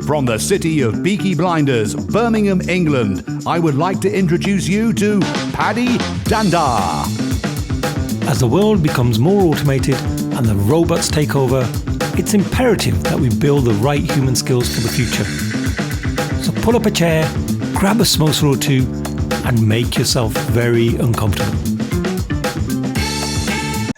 From the city of Peaky Blinders, Birmingham, England, I would like to introduce you to Paddy Danda. As the world becomes more automated and the robots take over, it's imperative that we build the right human skills for the future. So pull up a chair, grab a samosa or two, and make yourself very uncomfortable.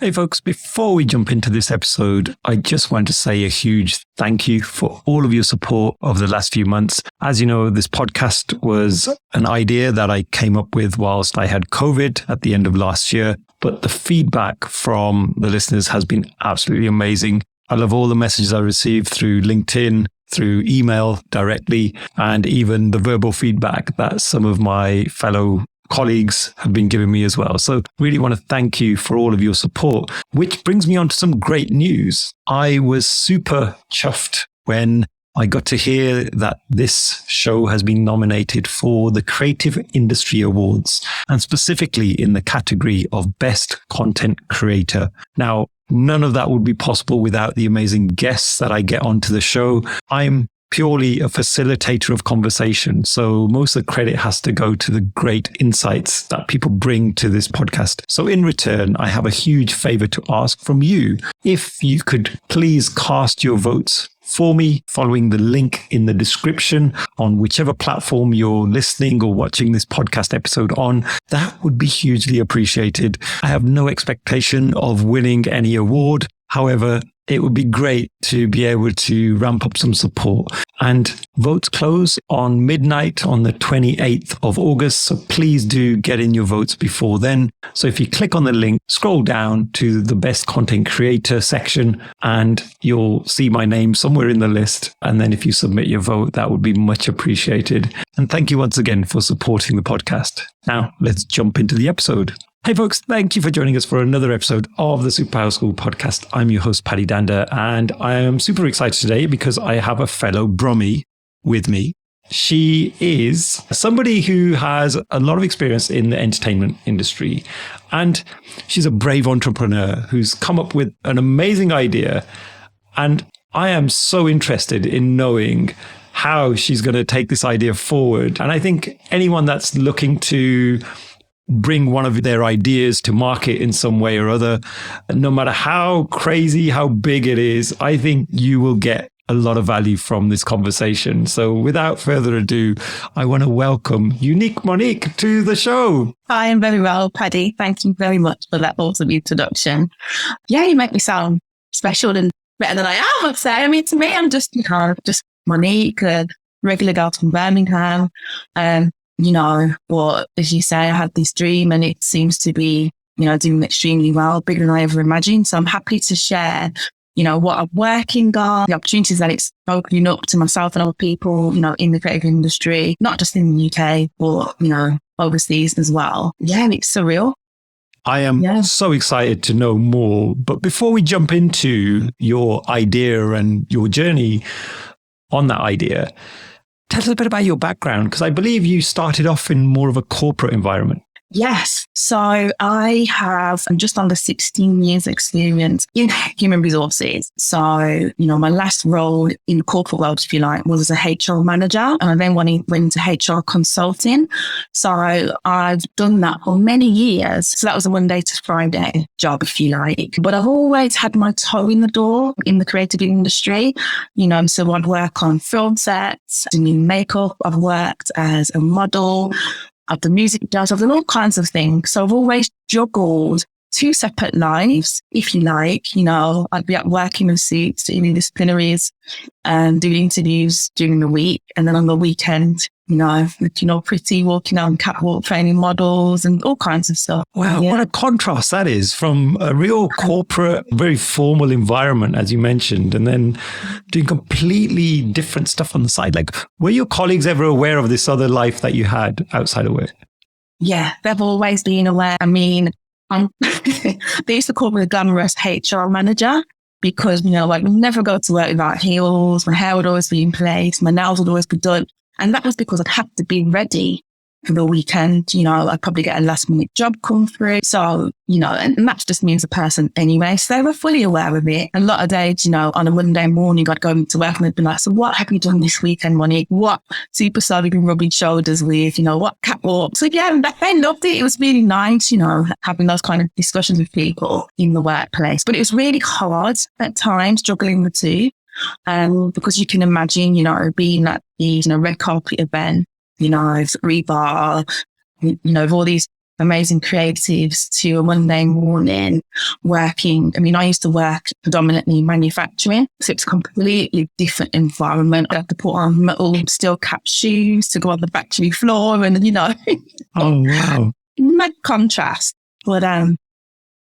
Hey folks, before we jump into this episode, I just want to say a huge thank you for all of your support over the last few months. As you know, this podcast was an idea that I came up with whilst I had COVID at the end of last year, but the feedback from the listeners has been absolutely amazing. I love all the messages I received through LinkedIn, through email directly, and even the verbal feedback that some of my fellow colleagues have been giving me as well. So really want to thank you for all of your support, which brings me on to some great news. I was super chuffed when I got to hear that this show has been nominated for the Creative Industry Awards, and specifically in the category of Best Content Creator. Now, none of that would be possible without the amazing guests that I get onto the show. I'm purely a facilitator of conversation, so most of the credit has to go to the great insights that people bring to this podcast. So in return, I have a huge favor to ask from you. If you could please cast your votes for me following the link in the description on whichever platform you're listening or watching this podcast episode on, that would be hugely appreciated. I have no expectation of winning any award. However, it would be great to be able to ramp up some support. And votes close on midnight on the 28th of August. So please do get in your votes before then. So if you click on the link, scroll down to the Best Content Creator section, and you'll see my name somewhere in the list. And then if you submit your vote, that would be much appreciated. And thank you once again for supporting the podcast. Now, let's jump into the episode. Hey folks, thank you for joining us for another episode of the Superpower School podcast. I'm your host, Paddy Danda, and I am super excited today because I have a fellow Brummie with me. She is somebody who has a lot of experience in the entertainment industry, and she's a brave entrepreneur who's come up with an amazing idea. And I am so interested in knowing how she's going to take this idea forward. And I think anyone that's looking to bring one of their ideas to market in some way or other, no matter how crazy, how big it is, I think you will get a lot of value from this conversation. So without further ado, I want to welcome Unique Monique to the show. Hi, I'm very well, Paddy. Thank you very much for that awesome introduction. Yeah, you make me sound special and better than I am, I'd say. I mean, to me, I'm just Monique, a regular girl from Birmingham. As you say, I had this dream and it seems to be, doing extremely well, bigger than I ever imagined. So I'm happy to share, what I'm working on, the opportunities that it's opening up to myself and other people, in the creative industry, not just in the UK, but, overseas as well. Yeah, it's surreal. I am so excited to know more. But before we jump into your idea and your journey on that idea, tell us a bit about your background, because I believe you started off in more of a corporate environment. Yes. So I have just under 16 years experience in human resources. So, my last role in the corporate world, if you like, was as a HR manager. And I then went into HR consulting. So I've done that for many years. So that was a Monday to Friday job, if you like. But I've always had my toe in the door in the creative industry. So I'd work on film sets, doing makeup. I've worked as a model. I've done music videos, I've done all kinds of things. So I've always juggled two separate lives, if you like. I'd be at work in a suit, doing disciplinaries and doing interviews during the week. And then on the weekend, pretty, walking out on catwalk, training models and all kinds of stuff. Wow, what a contrast that is from a real corporate, very formal environment, as you mentioned, and then doing completely different stuff on the side. Like, were your colleagues ever aware of this other life that you had outside of work? Yeah, they've always been aware. I mean, they used to call me the glamorous HR manager because, we'd never go to work without heels. My hair would always be in place. My nails would always be done. And that was because I'd have to be ready for the weekend. I'd probably get a last minute job come through. So, and that just means a person anyway. So they were fully aware of it. A lot of days, on a Monday morning, I'd go into work and they'd be like, so what have you done this weekend, Monique? What superstar have you been rubbing shoulders with? What catwalk? So yeah, they loved it. It was really nice, having those kind of discussions with people in the workplace. But it was really hard at times, juggling the two. Because you can imagine, being at the, red carpet event, Rebar, of all these amazing creatives to a Monday morning working. I mean, I used to work predominantly in manufacturing, so it's a completely different environment. I had to put on metal steel cap shoes to go on the factory floor and, Oh, wow. mad contrast. But,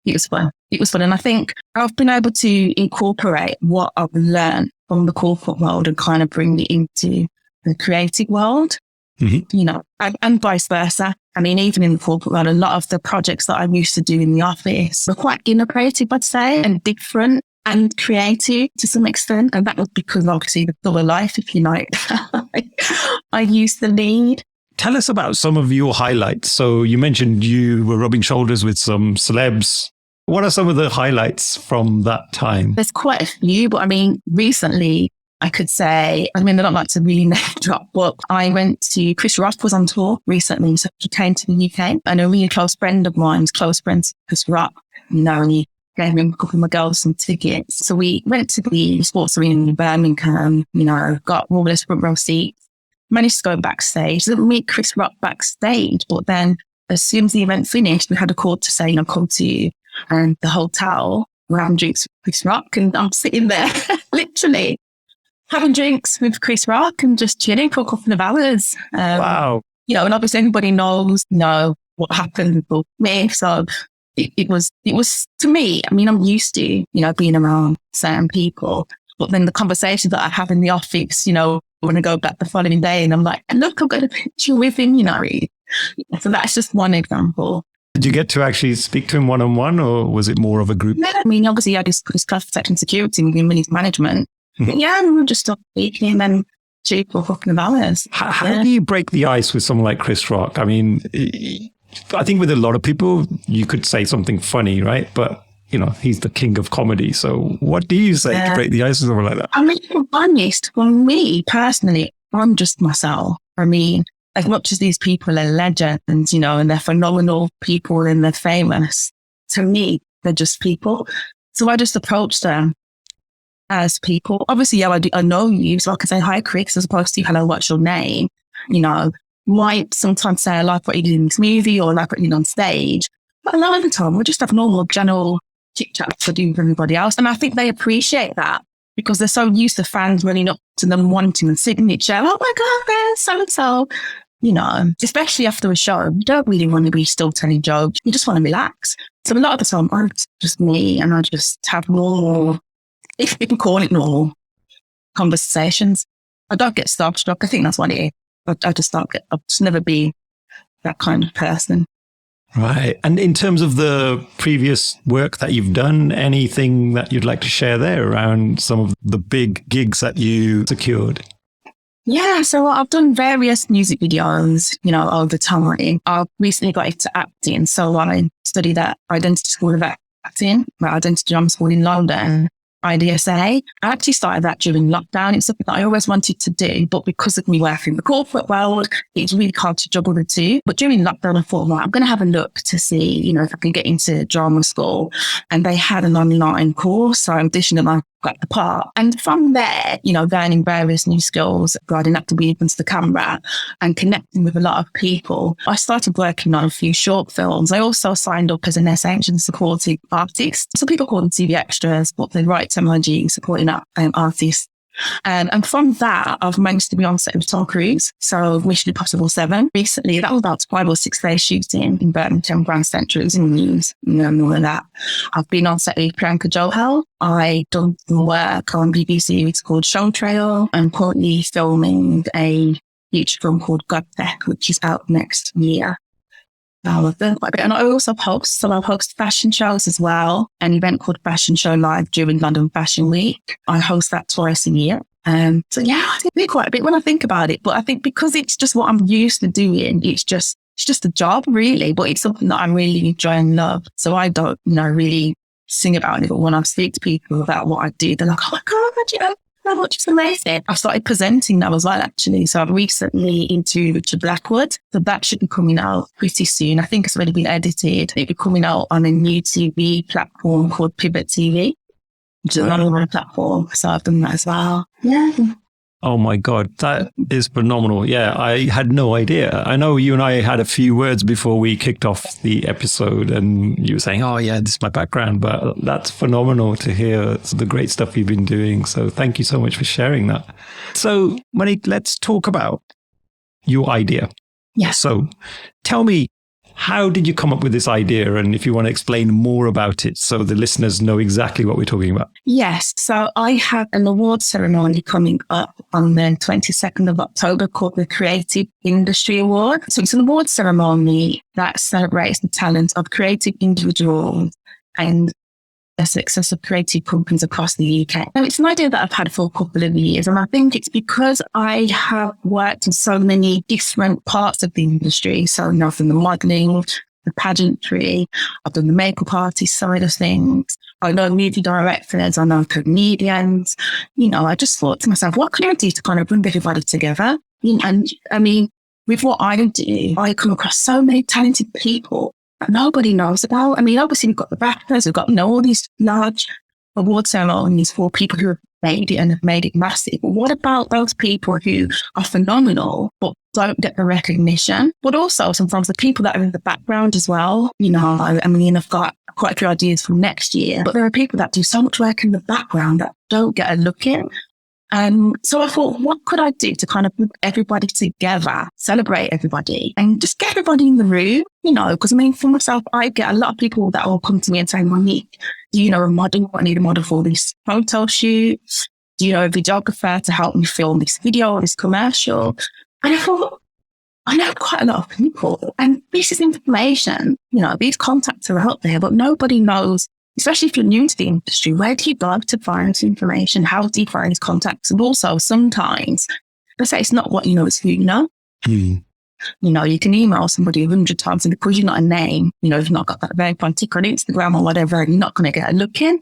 it was fun. It was fun. And I think I've been able to incorporate what I've learned from the corporate world and kind of bring it into the creative world, and vice versa. I mean, even in the corporate world, a lot of the projects that I used to do in the office were quite innovative, I'd say, and different and creative to some extent. And that was because obviously the full of life, if you like, I used to lead. Tell us about some of your highlights. So you mentioned you were rubbing shoulders with some celebs. What are some of the highlights from that time? There's quite a few, but I mean, recently I could say, I don't like to really name drop, but I went to, Chris Rock was on tour recently, so he came to the UK, and a really close friend of mine was close friends with Chris Rock, and he gave me a couple of my girls some tickets. So we went to the sports arena in Birmingham, got all this front row seats. Managed to go backstage, didn't meet Chris Rock backstage, but then as soon as the event finished, we had a call to say, come to the hotel, we're having drinks with Chris Rock, and I'm sitting there, literally having drinks with Chris Rock and just chilling for a couple of hours. Wow. And obviously everybody knows, what happened with me. So it was to me, I'm used to, being around certain people, but then the conversations that I have in the office, when I go back the following day and I'm like, look, I've got a picture with him, So that's just one example. Did you get to actually speak to him one-on-one, or was it more of a group? No, obviously I just class protection security within his management. Yeah, we just stopped speaking and cheap for a couple of hours. How do you break the ice with someone like Chris Rock? I mean, I think with a lot of people, you could say something funny, right? But he's the king of comedy. So what do you say to break the ice with someone like that? To be honest, for me personally, I'm just myself. As much as these people are legends, and they're phenomenal people and they're famous, to me, they're just people. So I just approach them as people. Obviously, I know you, so I can say, hi, Chris, as opposed to, hello, what's your name? Might sometimes say, I like what you did in this movie, or I like what you did on stage. But a lot of the time, we just have normal, general chit-chat to do with everybody else. And I think they appreciate that because they're so used to fans running up to them wanting a signature. Oh my God, there's so-and-so. Especially after a show, you don't really want to be still telling jokes. You just want to relax. So a lot of the time, I'm just me and I just have normal, if you can call it normal, conversations. I don't get starstruck. I think that's what it is. I've just never been that kind of person. Right. And in terms of the previous work that you've done, anything that you'd like to share there around some of the big gigs that you secured? Yeah, so I've done various music videos, over time. I've recently got into acting. So I studied at Identity School of Acting, Identity Drama School in London. IDSA. I actually started that during lockdown. It's something that I always wanted to do, but because of me working in the corporate world, it's really hard to juggle the two. But during lockdown, I thought, I'm going to have a look to see, if I can get into drama school. And they had an online course, so I auditioned and I got the part. And from there, learning various new skills regarding acting against the camera and connecting with a lot of people, I started working on a few short films. I also signed up as an SH and supporting artist. Some people call them TV extras, but they write terminology supporting artists. And from that, I've managed to be on set with Tom Cruise. So Mission Impossible 7. Recently, that was about 5 or 6 days shooting in Birmingham, Grand Central. It was in the news, and all of that. I've been on set with Priyanka Johal. I done some work on BBC. It's called Show Trail. I'm currently filming a feature film called Godtech, which is out next year. I've done quite a bit. And I also host, so I host fashion shows as well. An event called Fashion Show Live during London Fashion Week. I host that twice a year. So yeah, I did quite a bit when I think about it. But I think because it's just what I'm used to doing, it's just a job really, but it's something that I really enjoy and love. So I don't, really sing about it. But when I speak to people about what I do, they're like, oh my God, how much is amazing. I've started presenting now as well, actually. So I've recently interviewed to Blackwood. So that should be coming out pretty soon. I think it's already been edited. It'll be coming out on a new TV platform called Pivot TV, which is another platform. So I've done that as well. Yeah. Oh my God, that is phenomenal. Yeah, I had no idea. I know you and I had a few words before we kicked off the episode and you were saying, oh yeah, this is my background, but that's phenomenal to hear the great stuff you've been doing. So thank you so much for sharing that. So Monique, let's talk about your idea. Yeah. So tell me, how did you come up with this idea? And if you want to explain more about it so the listeners know exactly what we're talking about. Yes. So I have an award ceremony coming up on the 22nd of October called the Creative Industry Award. So it's an award ceremony that celebrates the talent of creative individuals and the success of creative companies across the UK. Now, it's an idea that I've had for a couple of years, and I think it's because I have worked in so many different parts of the industry. So I've done the modelling, the pageantry, I've done the makeup artist side of things. I know movie directors, I know comedians. I just thought to myself, what can I do to kind of bring everybody together? And I mean, with what I do, I come across so many talented people that nobody knows about. I mean, obviously we've got the backers, we've got all these large award ceremonies for people who have made it and have made it massive. But what about those people who are phenomenal but don't get the recognition? But also sometimes the people that are in the background as well. I mean, I've got quite a few ideas for next year, but there are people that do so much work in the background that don't get a look in. So I thought, what could I do to kind of put everybody together, celebrate everybody and just get everybody in the room, because I mean, for myself, I get a lot of people that will come to me and say, Monique, do you know a model? I need a model for this photo shoot. Do you know a videographer to help me film this video or this commercial? And I thought, I know quite a lot of people and this is information, these contacts are out there, but nobody knows. Especially if you're new to the industry, where do you go to find this information? How do you find these contacts? And also sometimes, let's say it's not what you know, it's who you know. You can email somebody 100 times and because you're not a name, if you've not got that verified tick on Instagram or whatever, you're not going to get a look in.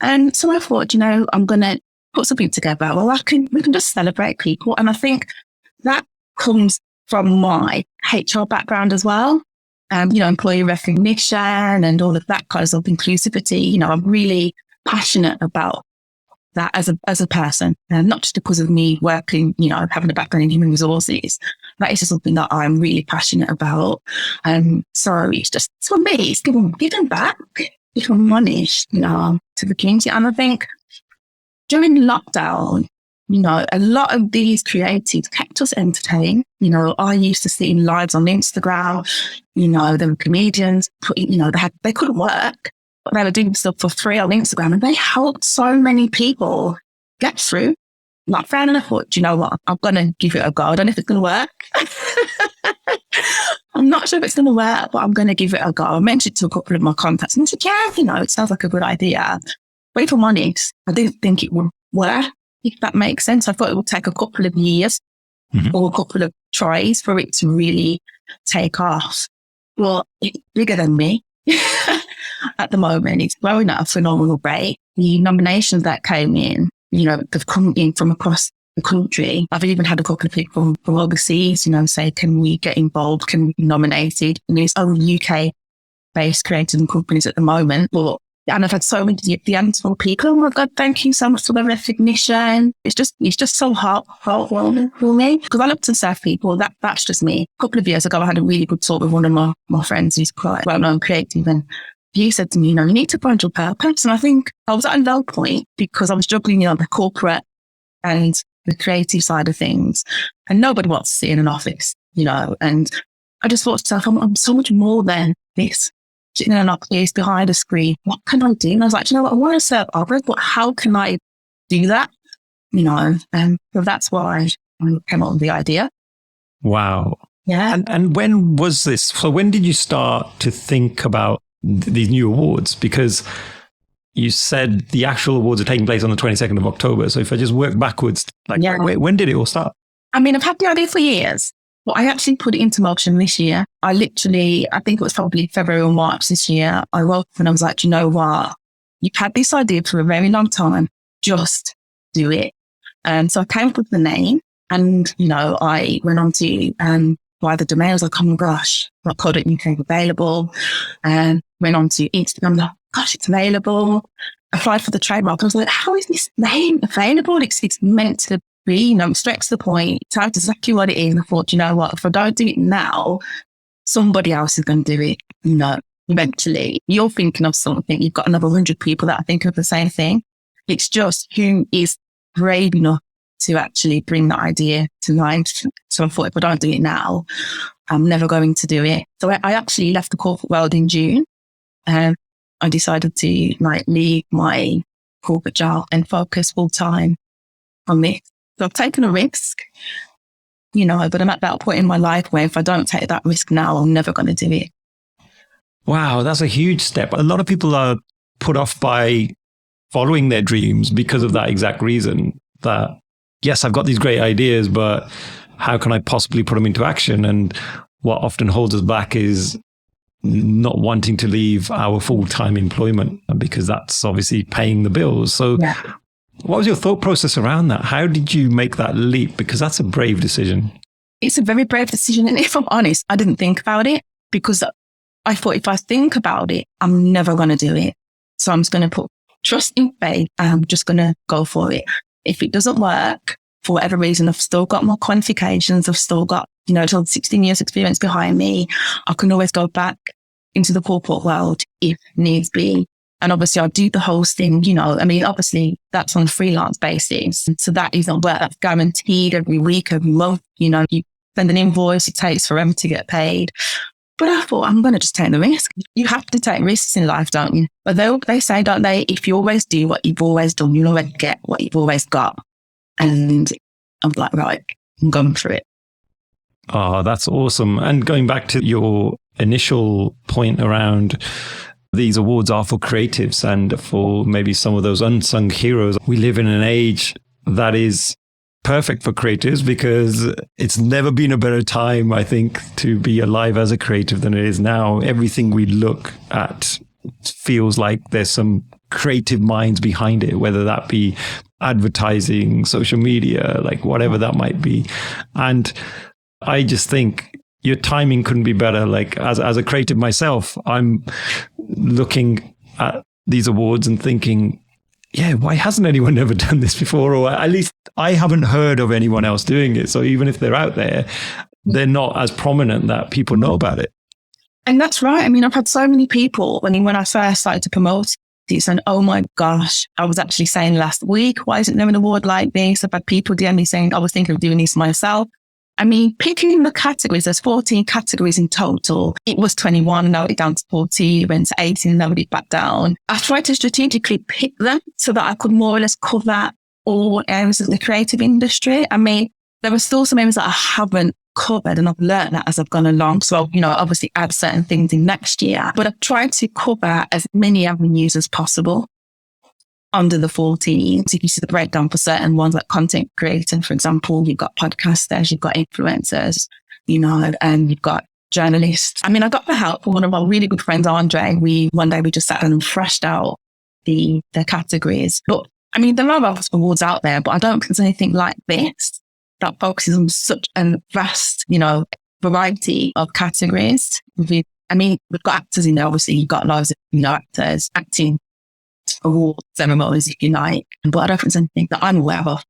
And so I thought, I'm going to put something together. Well, we can just celebrate people. And I think that comes from my HR background as well. Employee recognition and all of that kind of inclusivity. I'm really passionate about that as a person, and not just because of me working, having a background in human resources. That is just something that I'm really passionate about. So it's just, for me, it's giving back, if I'm honest, to the community. And I think during lockdown, a lot of these creatives kept us entertained. I used to see in lives on Instagram, there were comedians, they couldn't work, but they were doing stuff for free on Instagram and they helped so many people get through lockdown. And I thought, do you know what? I'm going to give it a go. I don't know if it's going to work. I'm not sure if it's going to work, but I'm going to give it a go. I mentioned it to a couple of my contacts and I said, yeah, it sounds like a good idea. But if I'm honest, I didn't think it would work. If that makes sense. I thought it would take a couple of years or a couple of tries for it to really take off. Well, it's bigger than me at the moment. It's growing at a phenomenal rate. The nominations that came in, they've come in from across the country. I've even had a couple of people from overseas, say, can we get involved? Can we be nominated? And it's only UK-based creators and companies at the moment. And I've had so many DMs from people. Oh my God, thank you so much for the recognition. It's just so heartwarming for me because I love to serve people. That's just me. A couple of years ago, I had a really good talk with one of my friends who's quite well-known creative, and he said to me, you need to find your purpose. And I think I was at a low point because I was juggling, the corporate and the creative side of things, and nobody wants to sit in an office, And I just thought to myself, I'm so much more than this. Sitting in an office behind a screen, what can I do? And I was like, you know what, I want to serve others, but how can I do that? And so that's why I came up with the idea. Wow. Yeah. And when was this? So when did you start to think about these new awards? Because you said the actual awards are taking place on the 22nd of October. So if I just work backwards, when did it all start? I mean, I've had the idea for years, but I actually put it into motion this year. I think it was probably February or March this year. I woke up and I was like, you know what? You've had this idea for a very long time. Just do it. So I came up with the name and, I went on to buy the domain. I was like, oh my gosh, .co.uk available. And went on to Instagram, like, gosh, it's available. Applied for the trademark. I was like, how is this name available? It's meant to be, straight to the point. Tell exactly what it is. And I thought, you know what, if I don't do it now, somebody else is going to do it, eventually. You're thinking of something. You've got another 100 people that are thinking of the same thing. It's just who is brave enough to actually bring that idea to life. So I thought, if I don't do it now, I'm never going to do it. So I actually left the corporate world in June. I decided to leave my corporate job and focus full time on this. So I've taken a risk, but I'm at that point in my life where if I don't take that risk now, I'm never going to do it. Wow, that's a huge step. A lot of people are put off by following their dreams because of that exact reason that, yes, I've got these great ideas, but how can I possibly put them into action? And what often holds us back is not wanting to leave our full-time employment because that's obviously paying the bills. So what was your thought process around that? How did you make that leap? Because that's a brave decision. It's a very brave decision. And if I'm honest, I didn't think about it because I thought if I think about it, I'm never going to do it. So I'm just going to put trust in faith. I'm just going to go for it. If it doesn't work, for whatever reason, I've still got more qualifications. I've still got, 16 years experience behind me. I can always go back into the corporate world if needs be. And obviously I'll do the hosting, obviously that's on a freelance basis. So that isn't work that's guaranteed every week, every month. You send an invoice, it takes forever to get paid. But I thought, I'm going to just take the risk. You have to take risks in life, don't you? But they say, don't they, if you always do what you've always done, you'll always get what you've always got. And I'm like, right, I'm going for it. Oh, that's awesome. And going back to your initial point around these awards are for creatives and for maybe some of those unsung heroes. We live in an age that is perfect for creatives because it's never been a better time, I think, to be alive as a creative than it is now. Everything we look at feels like there's some creative minds behind it, whether that be advertising, social media, like whatever that might be. And I just think your timing couldn't be better. Like as a creative myself, I'm looking at these awards and thinking, yeah, why hasn't anyone ever done this before? Or at least I haven't heard of anyone else doing it. So even if they're out there, they're not as prominent that people know about it. And that's right. I mean, I've had so many people when I first started to promote it, saying, oh my gosh, I was actually saying last week, why isn't there an award like this? I've had people DM me saying, I was thinking of doing this myself. I mean, picking the categories, there's 14 categories in total. It was 21, now it's down to 14, went to 18, now it's back down. I tried to strategically pick them so that I could more or less cover all areas of the creative industry. I mean, there are still some areas that I haven't covered and I've learned that as I've gone along. So, obviously add certain things in next year, but I've tried to cover as many avenues as possible under the 14. So you can see the breakdown for certain ones like content creator, for example, you've got podcasters, you've got influencers, and you've got journalists. I mean, I got the help from one of my really good friends, Andre. One day we just sat down and thrashed out the categories. But I mean, there are other awards out there, but I don't think there's anything like this that focuses on such a vast, variety of categories. We've got actors in there, obviously you've got loads of, actors, acting, award ceremonies, if you like, but I don't think there's anything that I'm aware of.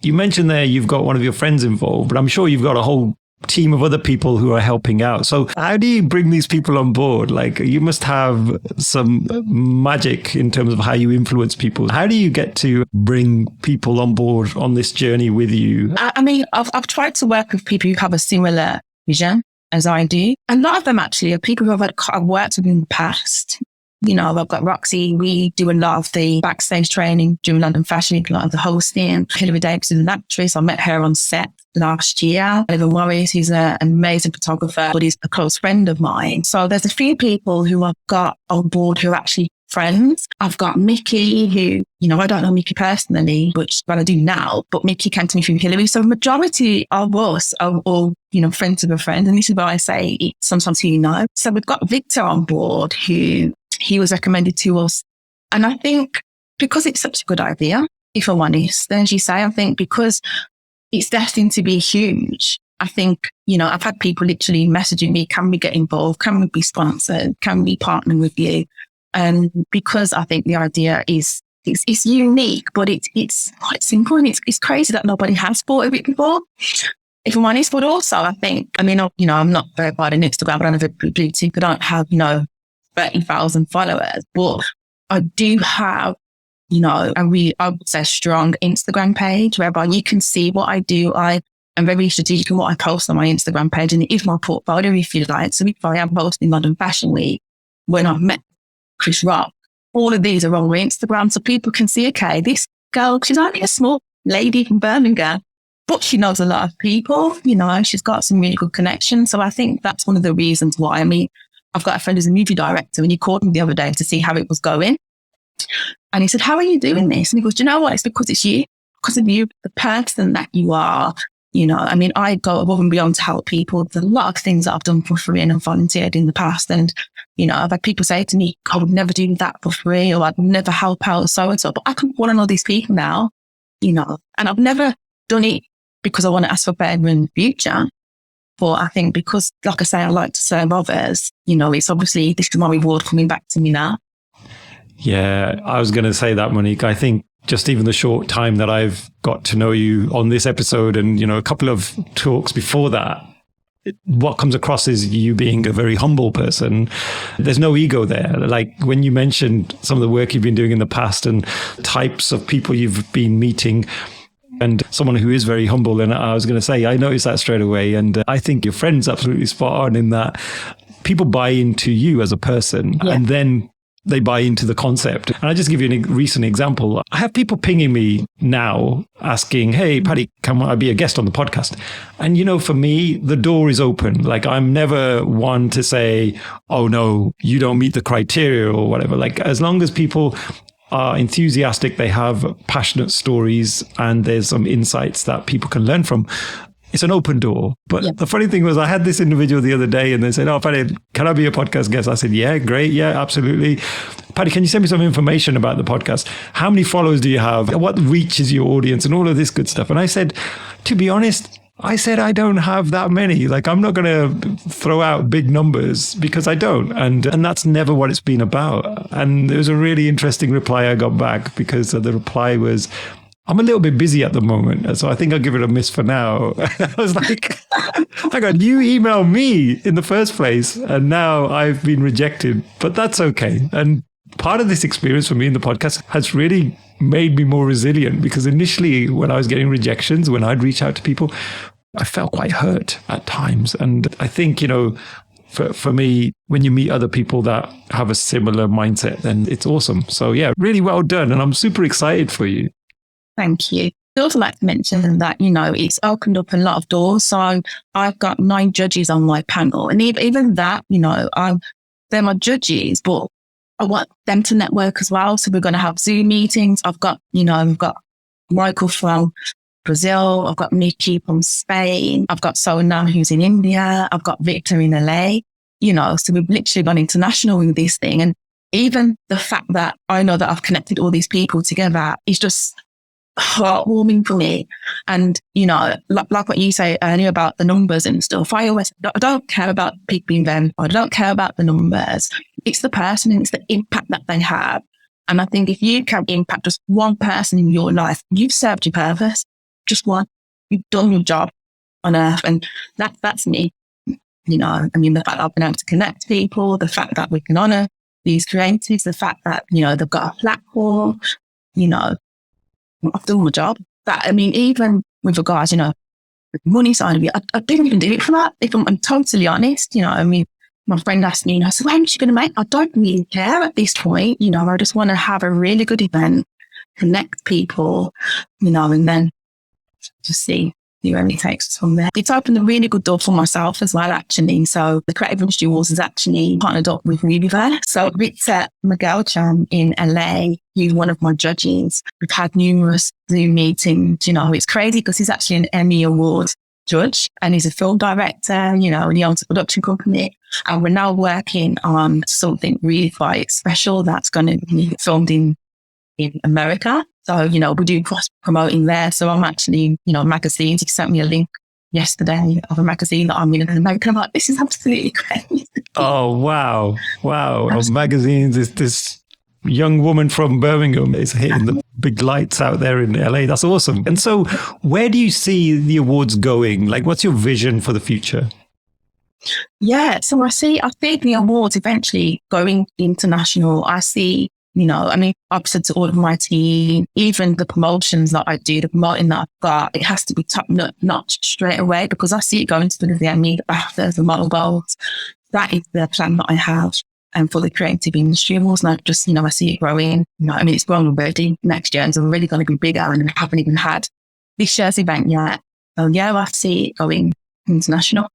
You mentioned there you've got one of your friends involved, but I'm sure you've got a whole team of other people who are helping out. So how do you bring these people on board? Like, you must have some magic in terms of how you influence people. How do you get to bring people on board on this journey with you? I mean, I've tried to work with people who have a similar vision as I do. A lot of them actually are people who I've worked with in the past. I've got Roxy. We do a lot of the backstage training during London Fashion Week, a lot of the hosting. Hilary Davis is an actress. I met her on set last year. Oliver Morris, he's an amazing photographer, but he's a close friend of mine. So there's a few people who I've got on board who are actually friends. I've got Mickey, who, I don't know Mickey personally, but I do now, but Mickey came to me through Hillary. So majority of us are all, friends of a friend. And this is why I say it's sometimes who you know. So we've got Victor on board, who he was recommended to us. And I think because it's such a good idea, if I'm honest, then as you say, I think because it's destined to be huge, I think, I've had people literally messaging me, can we get involved? Can we be sponsored? Can we partner with you? And because I think the idea is, it's unique, but it's quite simple, and it's crazy that nobody has thought of it before, if I'm honest. But also I think, I'm not verified on Instagram, I don't have a boutique, I don't have, 30,000 followers, but I do have, I would say, strong Instagram page whereby you can see what I do. I am very strategic in what I post on my Instagram page, and it is my portfolio, if you like. So if I am posting London Fashion Week, when I've met Chris Rock, all of these are on my Instagram, so people can see, okay, this girl, she's only a small lady from Birmingham, but she knows a lot of people, she's got some really good connections. So I think that's one of the reasons why. I've got a friend who's a movie director, and he called me the other day to see how it was going. And he said, how are you doing this? And he goes, do you know what? It's because it's you, because of you, the person that you are. I go above and beyond to help people. There's a lot of things that I've done for free and I've volunteered in the past. And, I've had people say to me, I would never do that for free, or I'd never help out so-and-so. But I can want to know these people now, and I've never done it because I want to ask for better in the future. But I think because, like I say, I like to serve others, it's obviously, this is my reward coming back to me now. Yeah, I was going to say that, Monique. I think just even the short time that I've got to know you on this episode and, a couple of talks before that, what comes across is you being a very humble person. There's no ego there. Like when you mentioned some of the work you've been doing in the past and types of people you've been meeting, and someone who is very humble, and I was going to say, I noticed that straight away. And I think your friend's absolutely spot on in that people buy into you as a person, and then they buy into the concept. And I just give you a recent example. I have people pinging me now asking, hey, Paddy, can I be a guest on the podcast? And, for me, the door is open. Like, I'm never one to say, oh, no, you don't meet the criteria or whatever. Like, as long as people are enthusiastic, they have passionate stories, and there's some insights that people can learn from, it's an open door. But the funny thing was, I had this individual the other day and they said, oh, Paddy, can I be a podcast guest? I said, yeah, great. Yeah, absolutely. Paddy, can you send me some information about the podcast? How many followers do you have? What reaches your audience and all of this good stuff? And I said, to be honest, I don't have that many. Like, I'm not going to throw out big numbers because I don't. And that's never what it's been about. And there was a really interesting reply I got back, because the reply was, I'm a little bit busy at the moment, so I think I'll give it a miss for now. I was like, hang on, you emailed me in the first place and now I've been rejected, but that's okay. And part of this experience for me in the podcast has really made me more resilient, because initially when I was getting rejections, when I'd reach out to people, I felt quite hurt at times. And I think, for me, when you meet other people that have a similar mindset, then it's awesome. So yeah, really well done. And I'm super excited for you. Thank you. I'd also like to mention that, it's opened up a lot of doors. So I've got 9 judges on my panel. And even that, they're my judges, but I want them to network as well. So we're going to have Zoom meetings. I've got Michael from Brazil. I've got Mickey from Spain. I've got Sona, who's in India. I've got Victor in LA, so we've literally gone international with this thing. And even the fact that I know that I've connected all these people together is just heartwarming for me. And, like what you say earlier about the numbers and stuff, I don't care about people being verified. I don't care about the numbers. It's the person and it's the impact that they have. And I think if you can impact just one person in your life, you've served your purpose. Just one. You've done your job on earth. And that's me. The fact that I've been able to connect people, the fact that we can honour these creatives, the fact that, they've got a platform, I've done my job. Even with regards, the money side of it, I didn't even do it for that. If I'm totally honest, my friend asked me, so how much are you going to make? I don't really care at this point. I just want to have a really good event, connect people, and then just see, see where it takes us from there. It's opened a really good door for myself as well, actually. So the Creative Industry Awards is actually partnered up with Univer. So Ritza Miguelchan in LA, he's one of my judges. We've had numerous Zoom meetings. It's crazy because he's actually an Emmy Award judge and he's a film director, and he owns a production company. And we're now working on something really quite special that's going to be filmed in America. So, we're doing cross promoting there. So I'm actually, magazines. He sent me a link yesterday of a magazine that I'm in America. I'm like, this is absolutely crazy. Oh, wow. Wow. Magazines is this young woman from Birmingham is hitting the big lights out there in LA. That's awesome. And so where do you see the awards going? Like, what's your vision for the future? Yeah. So I think the awards eventually going international. I see, I've said to all of my team, even the promotions that I do, the promoting that I've got, it has to be top notch straight away because I see it going to the Emmy, the BAFTA, the Model Gold. That is the plan that I have. And for the Creative Industry Awards, and I just, I see it growing. It's grown already. Next year it's already going to be bigger, and I haven't even had this year's event yet. So yeah, I see it going international.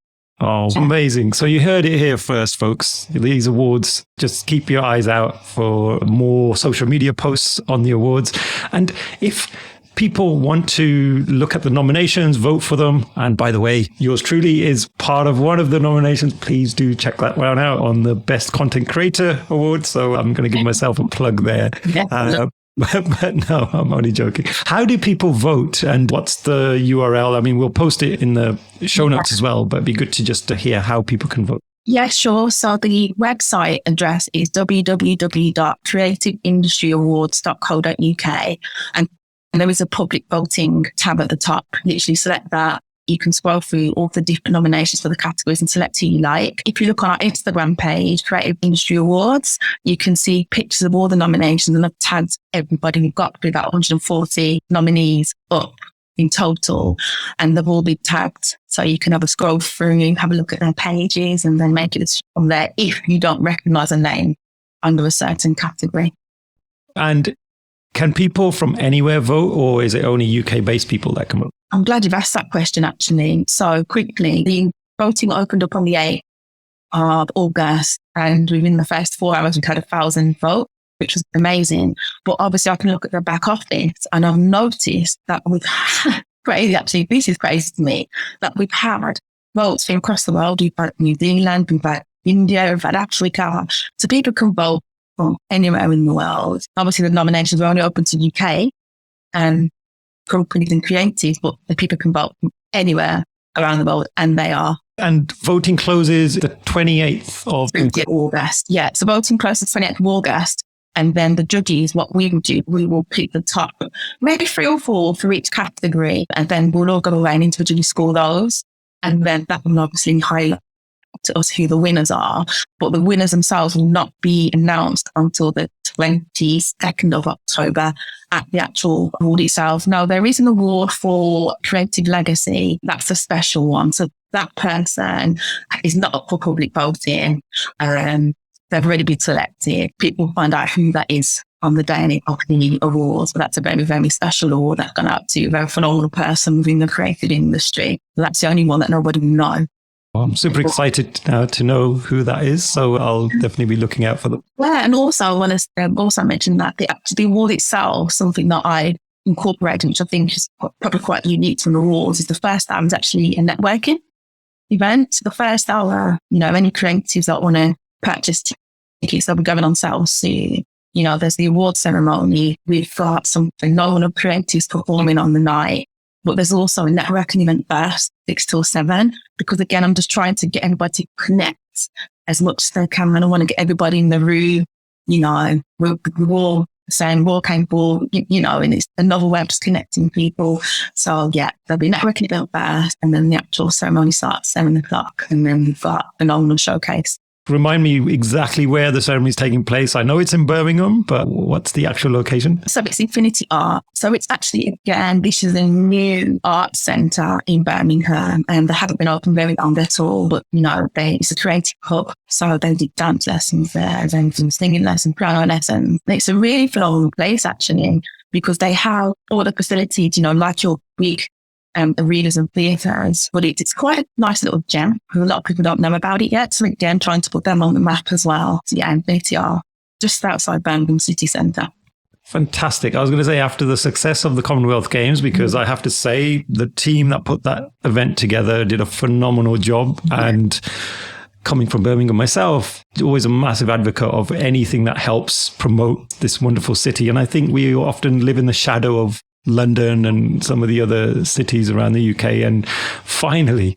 Oh, amazing. So you heard it here first, folks. These awards, just keep your eyes out for more social media posts on the awards. And if people want to look at the nominations, vote for them. And by the way, yours truly is part of one of the nominations. Please do check that one out on the Best Content Creator Award. So I'm going to give myself a plug there. But no, I'm only joking. How do people vote and what's the URL? I mean, we'll post it in the show notes as well, but it'd be good to hear how people can vote. Yeah, sure. So the website address is www.creativeindustry.awards.co.uk. And there is a public voting tab at the top. Literally select that. You can scroll through all the different nominations for the categories and select who you like. If you look on our Instagram page, Creative Industry Awards, you can see pictures of all the nominations and I've tagged everybody. We've got about 140 nominees up in total and they've all been tagged. So you can have a scroll through, have a look at their pages and then make it from there if you don't recognize a name under a certain category. And can people from anywhere vote or is it only UK-based people that can vote? I'm glad you've asked that question, actually. So quickly, the voting opened up on the 8th of August, and within the first 4 hours, we've had 1,000 votes, which was amazing. But obviously, I can look at the back office, and I've noticed that we've had crazy, actually, this is crazy to me, that we've had votes from across the world. We've had New Zealand, we've had India, we've had Africa. So people can vote from anywhere in the world. Obviously, the nominations are only open to UK and companies and creatives, but the people can vote from anywhere around the world, and they are. And voting closes the 28th of August. Yeah, so voting closes 28th of August, and then the judges, what we will do, we will pick the top, maybe 3 or 4 for each category, and then we'll all go away and individually score those, and then that will obviously highlight to us who the winners are, but the winners themselves will not be announced until the 22nd of October at the actual award itself. Now, there is an award for Creative Legacy. That's a special one. So that person is not up for public voting. They've already been selected. People find out who that is on the day of the awards. But that's a very, very special award that's gone out to a very phenomenal person within the creative industry. So that's the only one that nobody will know. Well, I'm super excited now to know who that is, so I'll definitely be looking out for them. Yeah, and also I want to also mention that the award itself, something that I incorporated, which I think is probably quite unique from the awards, is the first hour is actually a networking event. The first hour, any creatives that want to purchase tickets, they'll be going on sale soon. There's the award ceremony. We've got some phenomenal creatives performing on the night. But there's also a networking event first, 6 till 7, because again, I'm just trying to get everybody to connect as much as they can. And I want to get everybody in the room, we're all the same, we're all capable, and it's another way of just connecting people. So yeah, there'll be a networking event first, and then the actual ceremony starts at 7:00, and then we've got a phenomenal showcase. Remind me exactly where the ceremony is taking place. I know it's in Birmingham, but what's the actual location? So it's Infinity Art. So it's actually, again, this is a new art centre in Birmingham, and they haven't been open very long at all, but, it's a creative hub. So they did dance lessons there, then some singing lessons, piano lessons. It's a really phenomenal place, actually, because they have all the facilities, like your big arenas and theatres. But it's quite a nice little gem. A lot of people don't know about it yet. So again, trying to put them on the map as well. So yeah, BTR, just outside Birmingham city centre. Fantastic. I was going to say, after the success of the Commonwealth Games, because I have to say the team that put that event together did a phenomenal job. And coming from Birmingham myself, always a massive advocate of anything that helps promote this wonderful city. And I think we often live in the shadow of London and some of the other cities around the UK. And finally,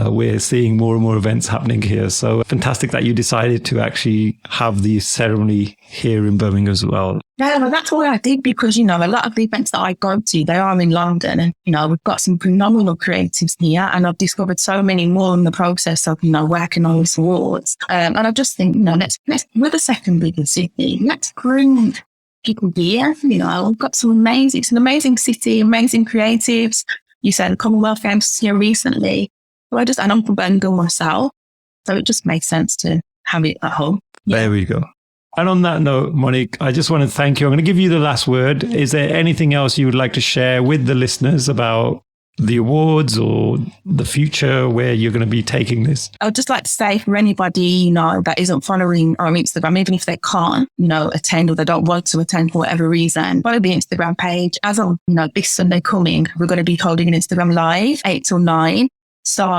we're seeing more and more events happening here. So fantastic that you decided to actually have the ceremony here in Birmingham as well. Yeah, well, that's what I did because, a lot of the events that I go to, they are in London and, we've got some phenomenal creatives here and I've discovered so many more in the process of, working on these awards. And I just think, let's we're the second biggest city. Let's bring people here. We've got it's an amazing city, amazing creatives. You said the Commonwealth Games here recently. And I'm from Birmingham myself, so it just makes sense to have it at home. Yeah. There we go. And on that note, Monique, I just want to thank you. I'm going to give you the last word. Is there anything else you would like to share with the listeners about the awards or the future where you're going to be taking this? I would just like to say for anybody, that isn't following our Instagram, even if they can't, attend or they don't want to attend for whatever reason, follow the Instagram page. As of, this Sunday coming, we're going to be holding an Instagram live 8 till 9. So,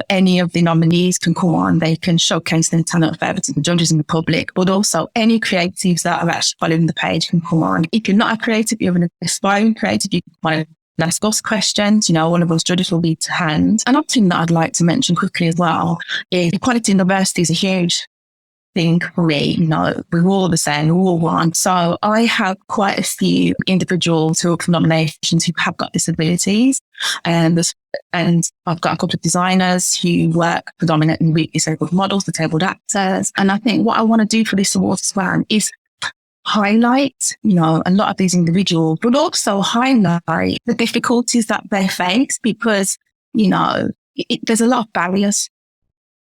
any of the nominees can come on, they can showcase their talent further to the judges and the public, but also any creatives that are actually following the page can come on. If you're not a creative, you're an aspiring creative, you can find ask us questions. One of those judges will be to hand. Another thing that I'd like to mention quickly as well is equality in diversity is a huge thing for me. We're all the same, we're all one. So I have quite a few individuals who are up for nominations who have got disabilities. And I've got a couple of designers who work predominantly with disabled models, disabled actors. And I think what I want to do for this award as well is highlight, a lot of these individuals, but also highlight the difficulties that they face because, there's a lot of barriers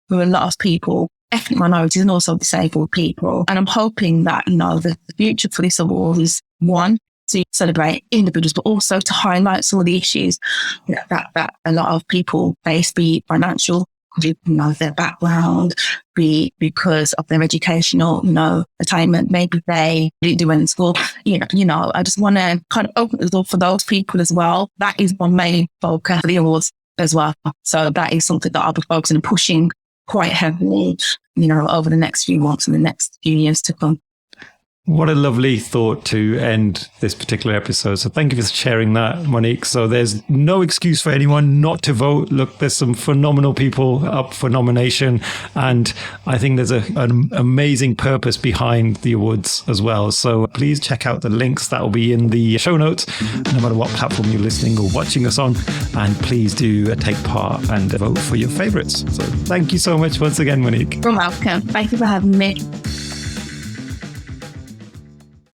for a lot of people, ethnic minorities and also disabled people. And I'm hoping that, the future for this award is one, to celebrate individuals, but also to highlight some of the issues that a lot of people face, be it financial, their background, be because of their educational, attainment. Maybe they didn't do well in school. I just want to kind of open the door for those people as well. That is my main focus for the awards as well. So that is something that I'll be focusing and pushing quite heavily, over the next few months and the next few years to come. What a lovely thought to end this particular episode. So thank you for sharing that, Monique. So there's no excuse for anyone not to vote. Look, there's some phenomenal people up for nomination. And I think there's an amazing purpose behind the awards as well. So please check out the links that will be in the show notes, no matter what platform you're listening or watching us on. And please do take part and vote for your favorites. So thank you so much once again, Monique. You're welcome. Thank you for having me.